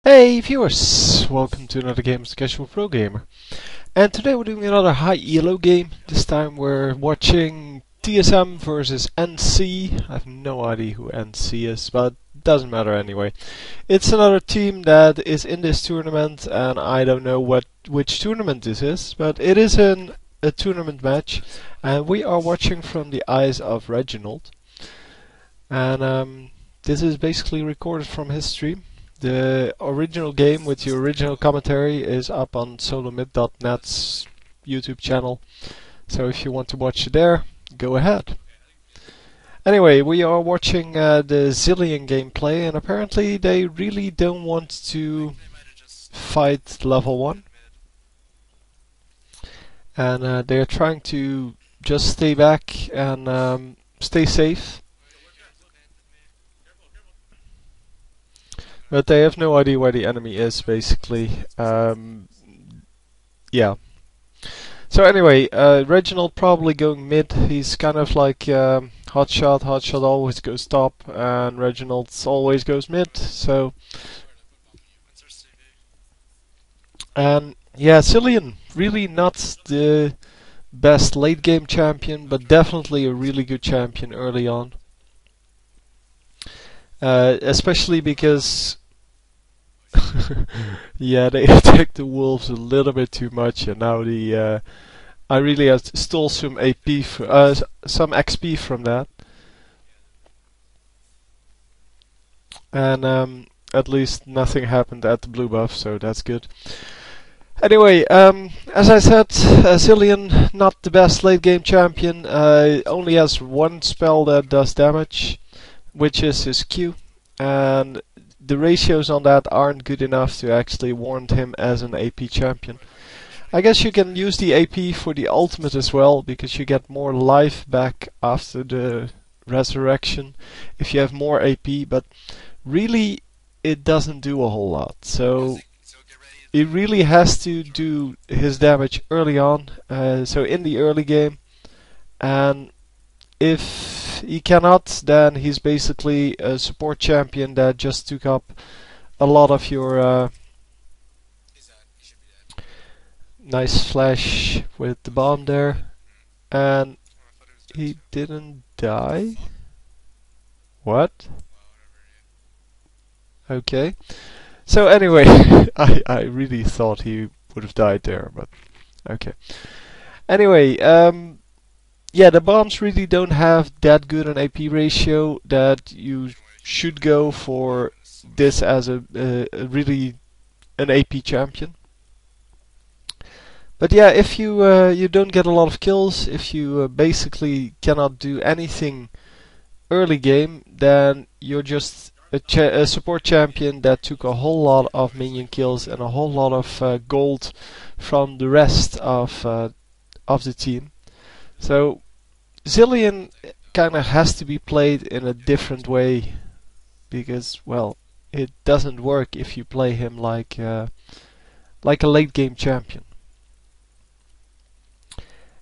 Hey viewers, welcome to another game as Casual Pro Gamer. And today we're doing another high ELO game. This time we're watching TSM versus NC. I have no idea who NC is, but doesn't matter anyway. It's another team that is in this tournament, and I don't know which tournament this is, but it is a tournament match, and we are watching from the eyes of Reginald. And this is basically recorded from his stream. The original game with the original commentary is up on solomid.net's YouTube channel. So if you want to watch it there, go ahead. Anyway, we are watching the Zilean gameplay, and apparently they really don't want to fight level 1. And they're trying to just stay back and stay safe. But they have no idea where the enemy is, basically. Yeah. So anyway, Reginald probably going mid. He's kind of like Hotshot. Hotshot always goes top, and Reginald always goes mid. So, and yeah, Zilean really not the best late game champion, but definitely a really good champion early on. Especially because yeah, they attacked the wolves a little bit too much, and now I really stole some some XP from that, and at least nothing happened at the blue buff, so that's good. Anyway, as I said, Zilean not the best late game champion. Only has one spell that does damage, which is his Q, and the ratios on that aren't good enough to actually warrant him as an AP champion. I guess you can use the AP for the ultimate as well, because you get more life back after the resurrection if you have more AP, but really it doesn't do a whole lot. So he really has to do his damage early on, so in the early game, and if he cannot, then he's basically a support champion that just took up a lot of your nice flash with the bomb there, and he didn't die. What? Okay. So anyway, I really thought he would have died there, but okay. Anyway, yeah, the bombs really don't have that good an AP ratio that you should go for this as a really an AP champion. But yeah, if you don't get a lot of kills, if you basically cannot do anything early game, then you're just a support champion that took a whole lot of minion kills and a whole lot of gold from the rest of the team. So Zilean kind of has to be played in a different way, because, well, it doesn't work if you play him like a late game champion.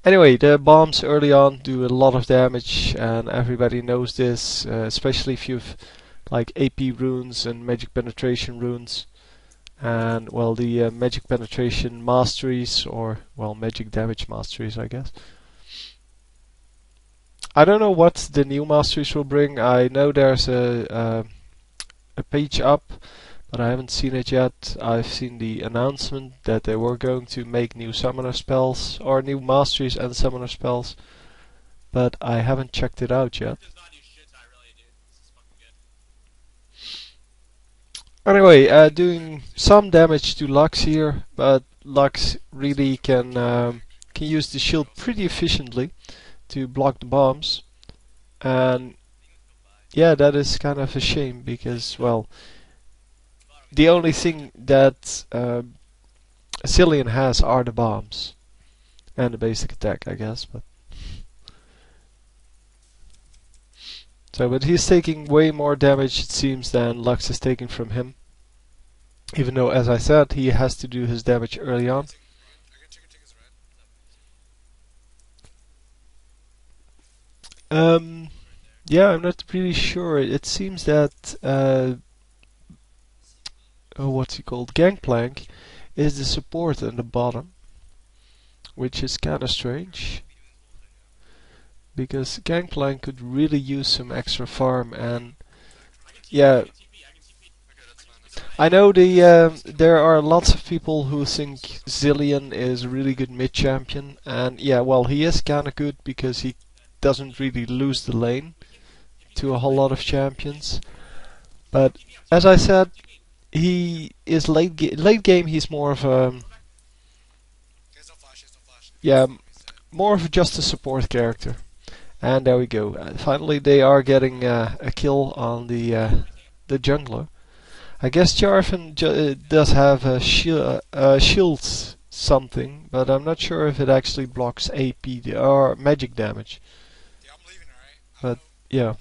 Anyway, the bombs early on do a lot of damage, and everybody knows this, especially if you've like AP runes and magic penetration runes, and well, the magic penetration masteries, or well, magic damage masteries, I guess. I don't know what the new masteries will bring. I know there's a page up, but I haven't seen it yet. I've seen the announcement that they were going to make new summoner spells, or new masteries and summoner spells, but I haven't checked it out yet. Anyway, doing some damage to Lux here, but Lux really can use the shield pretty efficiently to block the bombs, and yeah, that is kind of a shame, because, well, the only thing that Zilean has are the bombs and the basic attack, I guess. But he's taking way more damage, it seems, than Lux is taking from him. Even though, as I said, he has to do his damage early on. Yeah, I'm not really sure. It seems that what's he called, Gangplank, is the support in the bottom, which is kind of strange because Gangplank could really use some extra farm. And yeah, I know there are lots of people who think Zilean is a really good mid champion, and yeah, well, he is kind of good because he doesn't really lose the lane to a whole lot of champions. But as I said, he is late game. He's more of a yeah, more of just a support character. And there we go. Finally, they are getting a kill on the jungler. I guess Jarvan does have a shield something, but I'm not sure if it actually blocks AP or magic damage. But yeah,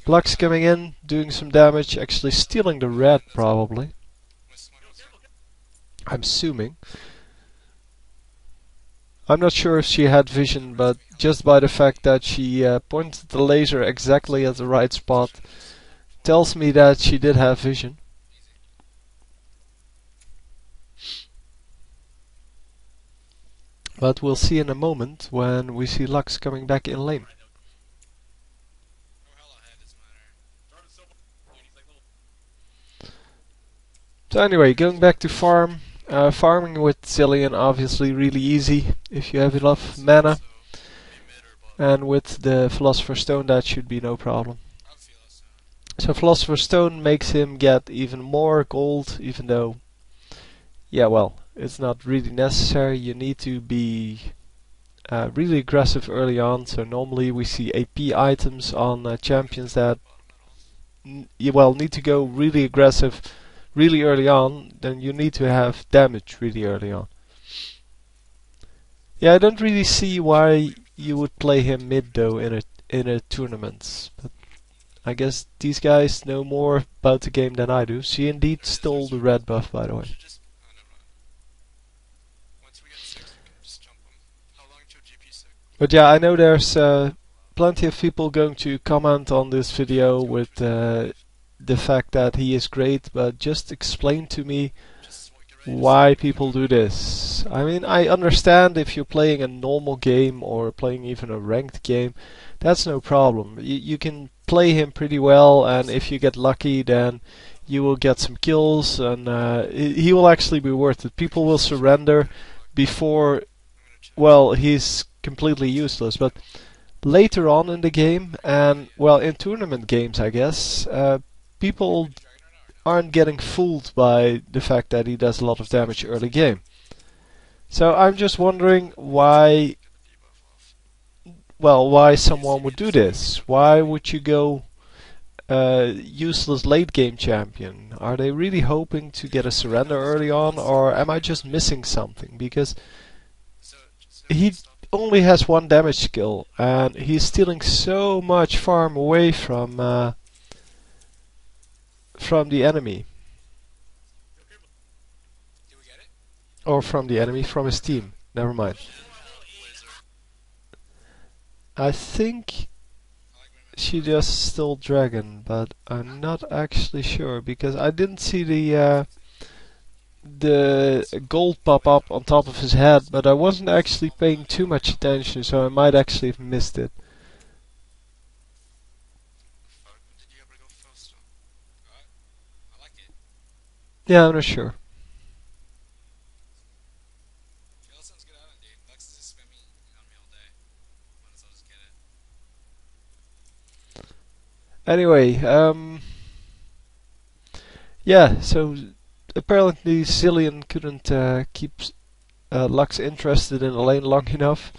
Lux coming in, doing some damage, actually stealing the red probably. I'm assuming. I'm not sure if she had vision, but just by the fact that she pointed the laser exactly at the right spot tells me that she did have vision. But we'll see in a moment when we see Lux coming back in lane. So anyway, going back to farm. Farming with Zilean obviously really easy if you have enough mana. And with the Philosopher's Stone that should be no problem. So Philosopher's Stone makes him get even more gold, even though, yeah, well, it's not really necessary. You need to be really aggressive early on. So normally we see AP items on champions that need to go really aggressive really early on. Then you need to have damage really early on. Yeah, I don't really see why you would play him mid though in a tournament. But I guess these guys know more about the game than I do. She indeed stole the red buff, by the way. But yeah, I know there's plenty of people going to comment on this video with the fact that he is great, but just explain to me why people do this. I mean, I understand if you're playing a normal game or playing even a ranked game, that's no problem. You can play him pretty well, and if you get lucky, then you will get some kills, and he will actually be worth it. People will surrender before, well, he's completely useless. But later on in the game, and well, in tournament games, I guess, people aren't getting fooled by the fact that he does a lot of damage early game. So I'm just wondering why someone would do this. Why would you go useless late game champion? Are they really hoping to get a surrender early on, or am I just missing something? Because he only has one damage skill, and he's stealing so much farm away from the enemy. Or from the enemy, from his team. Never mind. I think she just stole dragon, but I'm not actually sure because I didn't see the gold pop up on top of his head, but I wasn't actually paying too much attention, so I might actually have missed it. Yeah, I'm not sure. Anyway, yeah, so apparently Zilean couldn't keep Lux interested in the lane long enough,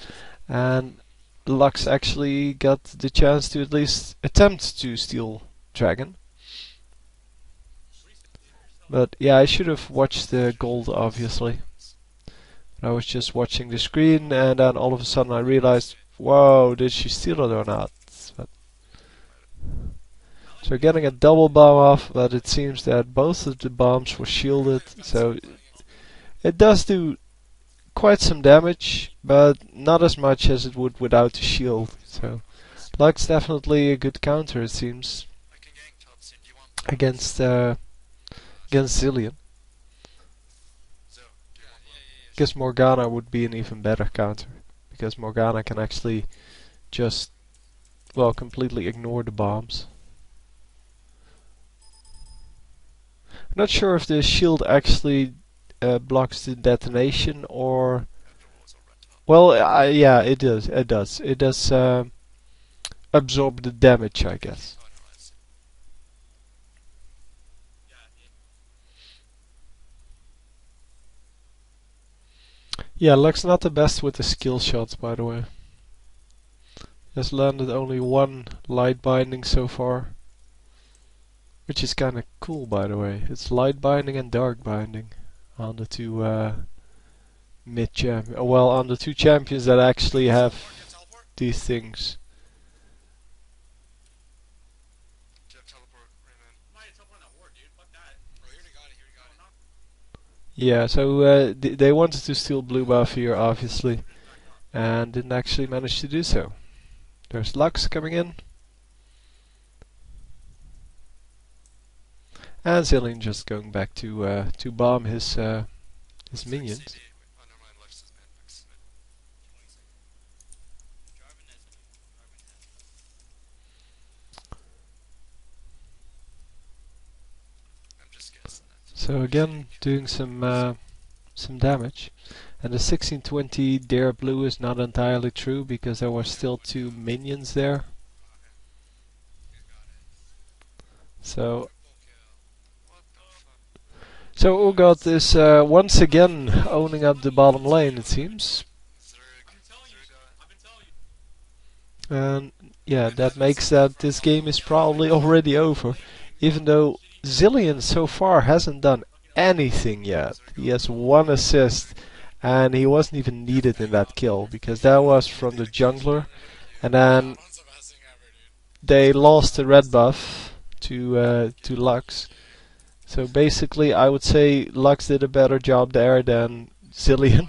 and Lux actually got the chance to at least attempt to steal dragon. But yeah, I should have watched the gold, obviously. I was just watching the screen, and then all of a sudden I realized, whoa, did she steal it or not? But so getting a double bomb off, but it seems that both of the bombs were shielded, so it does do quite some damage, but not as much as it would without the shield. So Lux definitely a good counter, it seems, against against Zilean. Guess Morgana would be an even better counter, because Morgana can actually just, well, completely ignore the bombs. I'm not sure if the shield actually blocks the detonation or... Well, yeah, it does. It does. It does absorb the damage, I guess. Yeah, Luck's not the best with the skill shots, by the way. Has landed only one light binding so far. Which is kinda cool, by the way. It's light binding and dark binding on the two mid champions. Well, on the two champions that actually have these things. Yeah, so they wanted to steal blue buff here, obviously, and didn't actually manage to do so. There's Lux coming in. And Zilean just going back to bomb his minions. So again, doing some damage. And the 1620 dare blue is not entirely true because there were still two minions there. So Urgot is once again owning up the bottom lane, it seems. And yeah, that makes that this game is probably already over. Even though Zilean so far hasn't done anything yet. He has one assist and he wasn't even needed in that kill because that was from the jungler. And then they lost the red buff to Lux. So basically I would say Lux did a better job there than Zilean.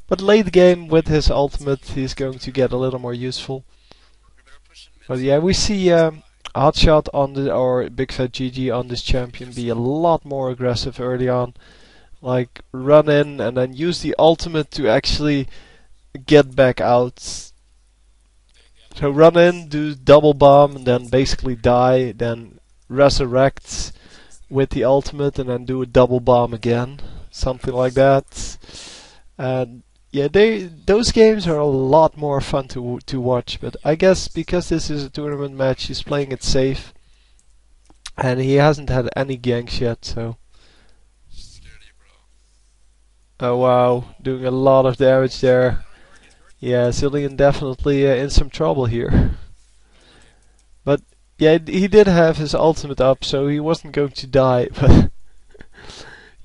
But late game with his ultimate he's going to get a little more useful. But yeah, we see Hotshot on the or Big Fat GG on this champion be a lot more aggressive early on. Like run in and then use the ultimate to actually get back out. So run in, do double bomb and then basically die, then resurrect with the ultimate and then do a double bomb again. Something like that. And yeah, those games are a lot more fun to watch, but I guess because this is a tournament match, he's playing it safe, and he hasn't had any ganks yet. So, oh wow, doing a lot of damage there. Yeah, Zilean definitely in some trouble here. But yeah, he did have his ultimate up, so he wasn't going to die. But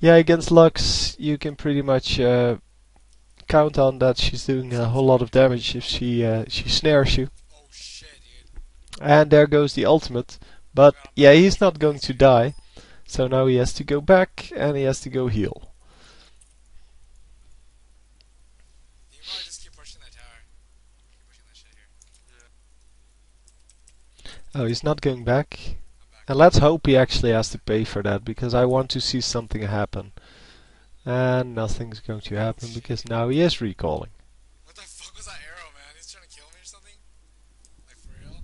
yeah, against Lux, you can pretty much count on that she's doing a whole lot of damage if she snares you. And there goes the ultimate. But yeah, he's not going to die. So now he has to go back and he has to go heal. Oh, he's not going back. And let's hope he actually has to pay for that because I want to see something happen. And nothing's going to happen because now he is recalling. What the fuck was that arrow, man? He's trying to kill me or something? Like for real?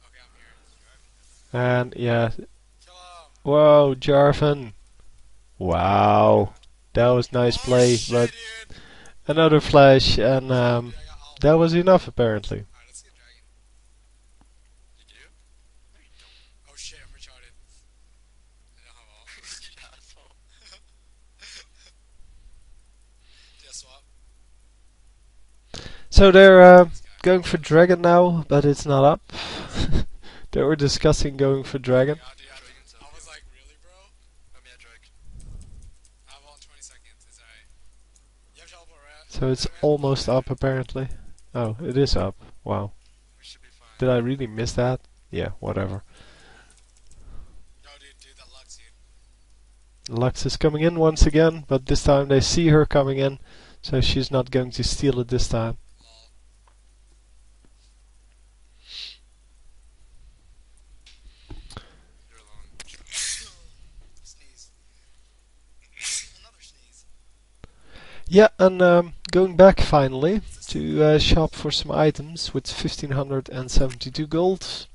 Okay, I'm here. And yeah. Whoa, Jarvan. Wow. That was nice play, shit, but dude. another flash and that was enough apparently. Alright, let's get dragon. You do? No, you don't. Oh shit, I'm retarded. I don't have all. Yeah, swap. So they're going for dragon now, but it's not up. They were discussing going for dragon. I was like, really, bro? I have all in 20 seconds. It's alright. You have teleport, right? So it's almost up apparently. Oh, it is up. Wow. Did I really miss that? Yeah, whatever. No, dude, that Lux, dude. Lux is coming in once again, but this time they see her coming in, so she's not going to steal it this time. Yeah, and going back finally to shop for some items with 1572 gold.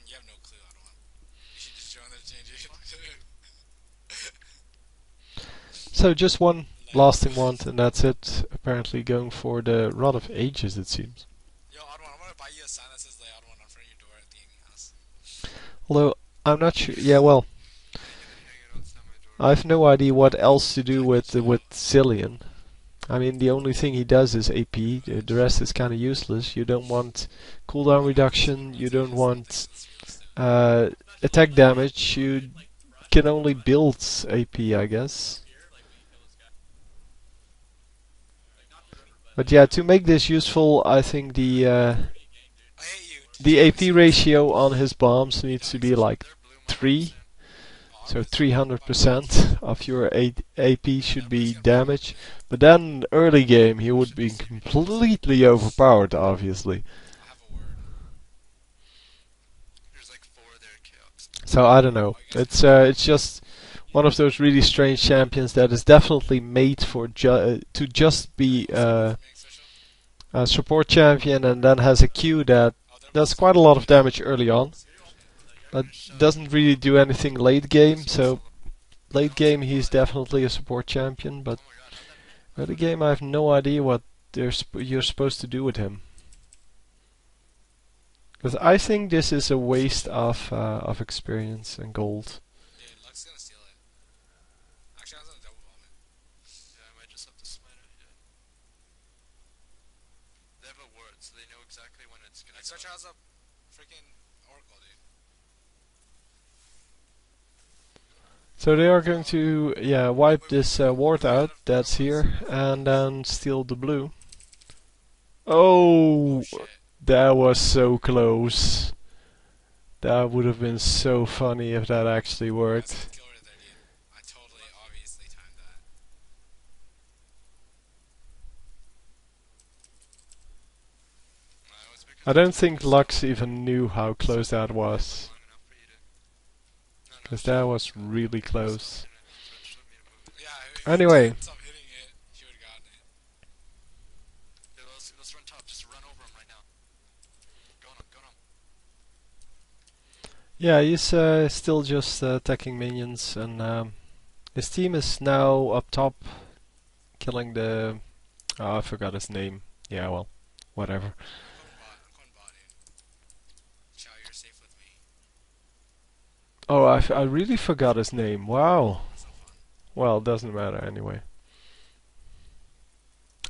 You have no clue, Adwan. You should just join the change it. So just one Lamp. lasting one, and that's it. Apparently going for the Rod of Ages, it seems. Yo, Adwan, I'm gonna buy you a sign that says lay Adwan in front of your door at the gaming house. Although I'm not sure. Yeah, well, Yeah, you can hang it outside my door. I've no idea what else to do with Zilean. I mean, the only thing he does is AP. The rest is kind of useless. You don't want cooldown reduction. You don't want attack damage. You can only build AP, I guess. But yeah, to make this useful, I think I hate you. the AP ratio on his bombs needs to be like They're blue 3. Oh, So I'm 300% of your AP should be damage. But then early game he would be completely overpowered, obviously. I have a word. There's like 4 there, Chaos. So I don't know. It's just one of those really strange champions that is definitely made for to just be Being special. a support champion, and then has a Q that Oh, they're does quite a lot of damage early on, but doesn't really do anything late game. So late game he's definitely a support champion, but early game I have no idea what you're supposed to do with him. Because I think this is a waste of experience and gold. Yeah, Luck's gonna steal it. Actually, I was gonna double bomb it. Yeah, I might just have to smite it. Yeah. They have a ward, so they know exactly when it's gonna Like, such go. has a freaking oracle, dude. So they are going to wipe this ward out that's here and then steal the blue. Oh Oh, shit. that was so close. That would have been so funny if that actually That's a worked. good kill right there, dude. I totally, obviously timed that. It was because I don't think Lux even knew how close that was, long enough for you to. No, because she that didn't. was really close. She told me to move. Yeah, if Anyway. he stop hitting it, she would've gotten it. Yeah, let's run top. Just run over him right now. Go on him, go on him. Yeah, he's still just attacking minions, and his team is now up top, killing the. Oh, I forgot his name. Yeah, well, whatever. I'm going bot, dude. Chow, you're safe with me. Oh, I really forgot his name. Wow. That's so fun. Well, it doesn't matter anyway.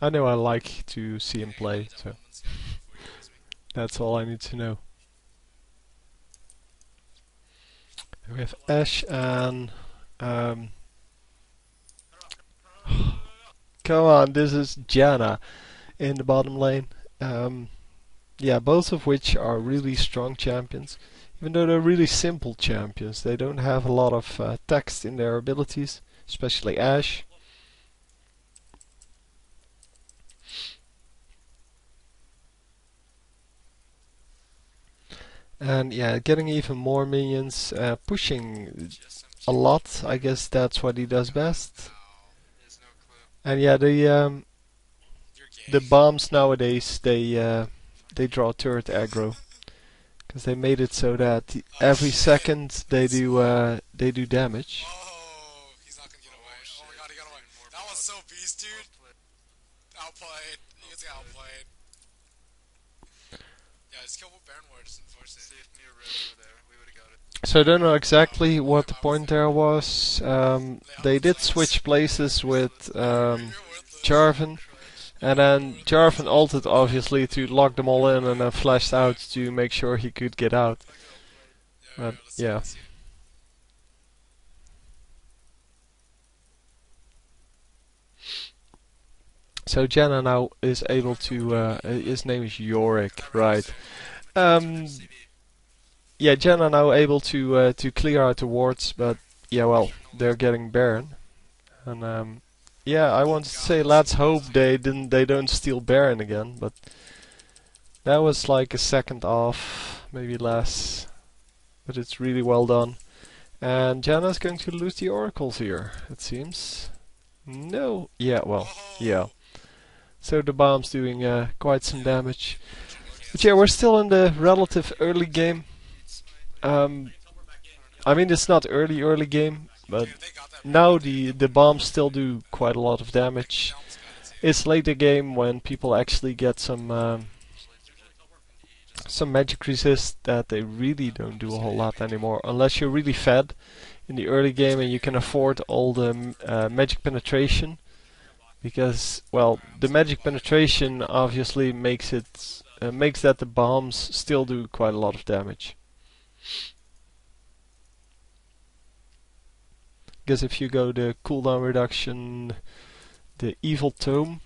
I know I like to see him Yeah, play, that so woman's gotta go before you lose me. that's all I need to know. We have Ash and come on, this is Janna in the bottom lane. Yeah, both of which are really strong champions. Even though they're really simple champions, they don't have a lot of text in their abilities, especially Ash. And yeah, getting even more minions, pushing a lot. I guess that's what he does best. Ow. There's no clue. And yeah, You're gay. the bombs nowadays they draw turret aggro, because they made it so that every shit. second they do damage. Oh, he's not gonna get away. Oh my god, he got away. That was so beast, dude. Outplayed. He gets outplayed. Yeah, just kill Baron Ward, just enforce it. See if me or Reg were there, we would've got it. So I don't know exactly what the point there was. They did switch places with You're worthless. Jarvan, and then Jarvan ulted obviously to lock them all in, and then flashed out to make sure he could get out. Yeah, But, let's see, yeah. let's see. So Janna now is able to. His name is Yorick, right? Yeah, Janna now able to clear out the wards, but yeah, well, they're getting Baron, and yeah, I wanted to say let's hope they don't steal Baron again, but that was like a second off, maybe less, but it's really well done. And Janna's going to lose the oracles here, it seems. No. Yeah, well, Oh. yeah. So the bomb's doing quite some damage. Okay, But that's yeah, we're good. still in the relative early game. Um, I mean, it's not early game, but Dude, if they got that now Reginald, dude, the that the would be bombs like still do quite a lot of freaking damage. Down's got it too. It's later game when people actually get some magic resist that they really don't do a whole lot anymore, unless you're really fed in the early game and you can afford all the magic penetration. Because well, the magic penetration obviously makes that the bombs still do quite a lot of damage. Because if you go the cooldown reduction, the evil tome,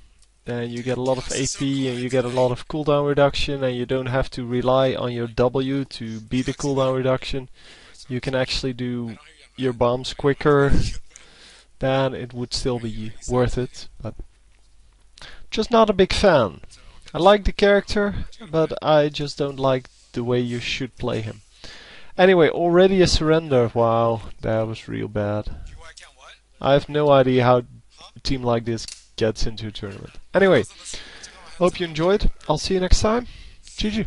then you get a lot Oh, of this is so AP cool. and I you did get a lot of cooldown reduction, and you don't have to rely on your W to beat the cooldown reduction. You can actually do your bombs quicker. Then it would still be worth it, but just not a big fan. I like the character, but I just don't like the way you should play him. Anyway, already a surrender. Wow, that was real bad. I can't what? I have no idea how Huh? a team like this gets into a tournament. No, Anyway, listen, listen. I took out my hope you headset. enjoyed. I'll see you next time. GG.